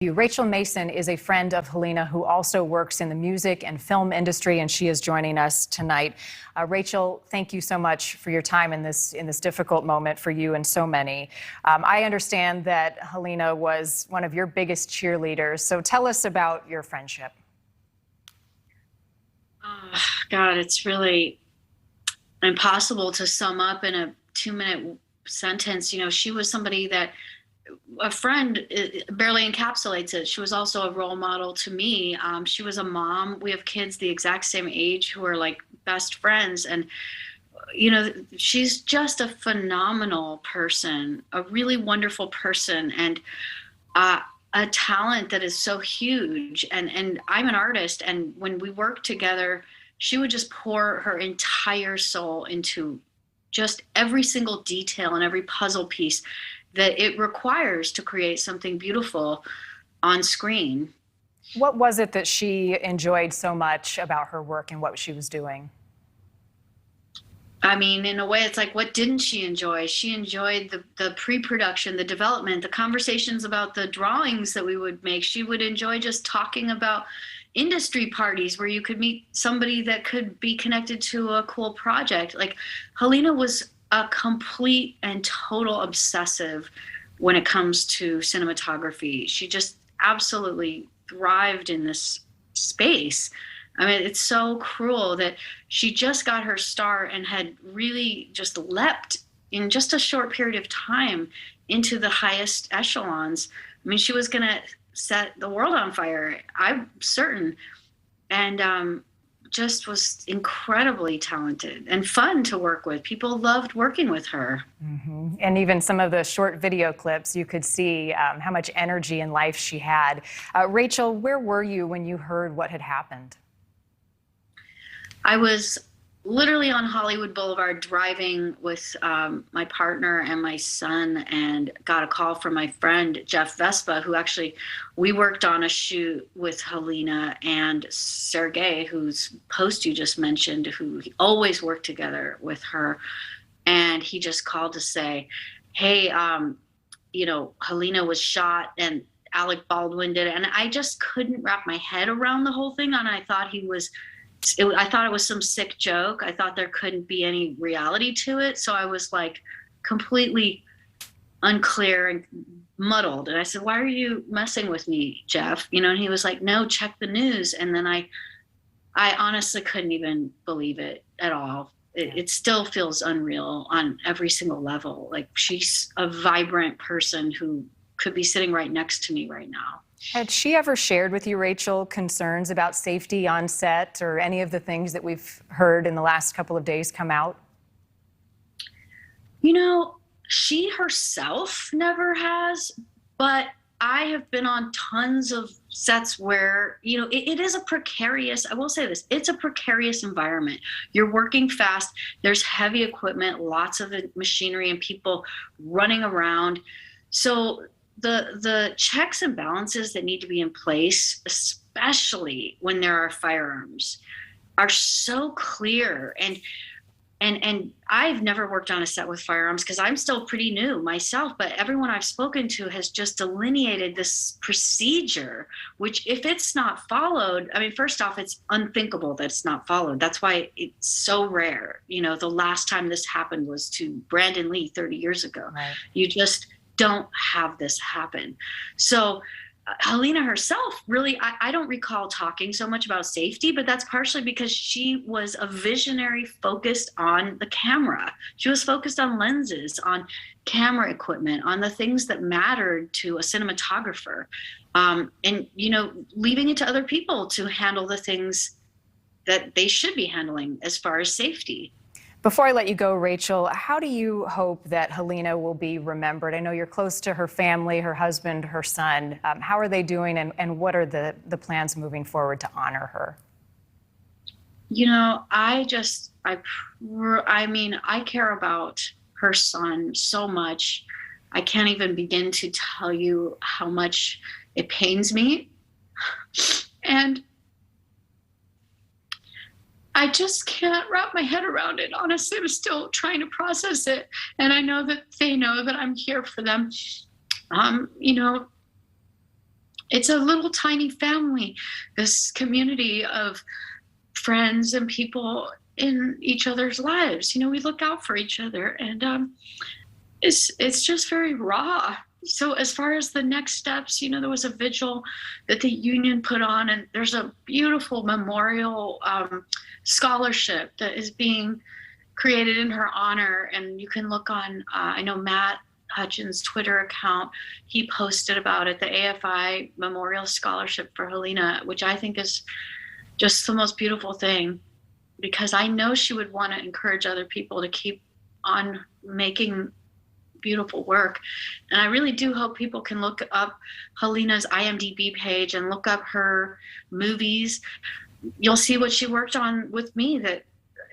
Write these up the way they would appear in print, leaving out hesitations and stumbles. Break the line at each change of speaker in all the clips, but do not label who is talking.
Rachel Mason is a friend of Halyna who also works in the music and film industry, and she is joining us tonight. Rachel, thank you so much for your time in this difficult moment for you and so many. I understand that Halyna was one of your biggest cheerleaders, so tell us about your friendship.
Oh, God, it's really impossible to sum up in a 2-minute sentence. You know, she was somebody that a friend barely encapsulates it. She was also a role model to me. She was a mom. We have kids the exact same age who are like best friends. And, you know, she's just a phenomenal person, a really wonderful person, and a talent that is so huge. And I'm an artist. And when we worked together, she would just pour her entire soul into just every single detail and every puzzle piece that it requires to create something beautiful on screen.
What was it that she enjoyed so much about her work and what she was doing?
I mean, in a way, it's like, what didn't she enjoy? She enjoyed the pre-production, the development, the conversations about the drawings that we would make. She would enjoy just talking about industry parties where you could meet somebody that could be connected to a cool project. Like, Halyna was a complete and total obsessive when it comes to cinematography. She just absolutely thrived in this space. I mean, it's so cruel that she just got her start and had really just leapt in just a short period of time into the highest echelons. I mean, she was going to set the world on fire, I'm certain. And just was incredibly talented and fun to work with. People loved working with her.
Mm-hmm. And even some of the short video clips, you could see how much energy and life she had. Rachel, where were you when you heard what had happened?
I was literally on Hollywood Boulevard driving with my partner and my son, and got a call from my friend Jeff Vespa, who actually, we worked on a shoot with Halyna and Sergey, whose post you just mentioned, who always worked together with her. And he just called to say, hey, you know, Halyna was shot and Alec Baldwin did it. And I just couldn't wrap my head around the whole thing. And I thought I thought it was some sick joke. I thought there couldn't be any reality to it. So I was like completely unclear and muddled. And I said, why are you messing with me, Jeff? You know, and he was like, no, check the news. And then I honestly couldn't even believe it at all. It still feels unreal on every single level. Like, she's a vibrant person who could be sitting right next to me right now.
Had she ever shared with you, Rachel, concerns about safety on set or any of the things that we've heard in the last couple of days come out?
You know, she herself never has, but I have been on tons of sets where, you know, it is a precarious, I will say this, it's a precarious environment. You're working fast, there's heavy equipment, lots of machinery and people running around. So the checks and balances that need to be in place, especially when there are firearms, are so clear. And I've never worked on a set with firearms because I'm still pretty new myself, but everyone I've spoken to has just delineated this procedure, which if it's not followed, I mean, first off, it's unthinkable that it's not followed. That's why it's so rare. You know, the last time this happened was to Brandon Lee 30 years ago.
Right.
You just don't have this happen. So Halyna herself, really, I don't recall talking so much about safety, but that's partially because she was a visionary focused on the camera. She was focused on lenses, on camera equipment, on the things that mattered to a cinematographer. And, you know, leaving it to other people to handle the things that they should be handling as far as safety.
Before I let you go, Rachel, how do you hope that Halyna will be remembered? I know you're close to her family, her husband, her son. How are they doing, and what are the plans moving forward to honor her?
You know, I mean, I care about her son so much. I can't even begin to tell you how much it pains me. And I just can't wrap my head around it. Honestly, I'm still trying to process it. And I know that they know that I'm here for them. You know, it's a little tiny family, this community of friends and people in each other's lives. You know, we look out for each other, and it's just very raw. So as far as the next steps, you know, there was a vigil that the union put on, and there's a beautiful memorial scholarship that is being created in her honor. And you can look on, I know Matt Hutchins' Twitter account, he posted about it, the AFI Memorial Scholarship for Halyna, which I think is just the most beautiful thing, because I know she would want to encourage other people to keep on making beautiful work. And I really do hope people can look up Halyna's IMDb page and look up her movies. You'll see what she worked on with me that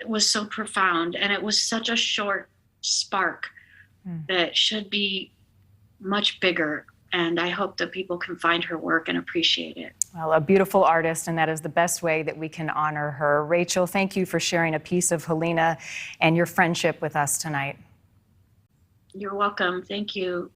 was so profound, and it was such a short spark that should be much bigger. And I hope that people can find her work and appreciate it.
Well, a beautiful artist, and that is the best way that we can honor her. Rachel, thank you for sharing a piece of Halyna and your friendship with us tonight.
You're welcome. Thank you.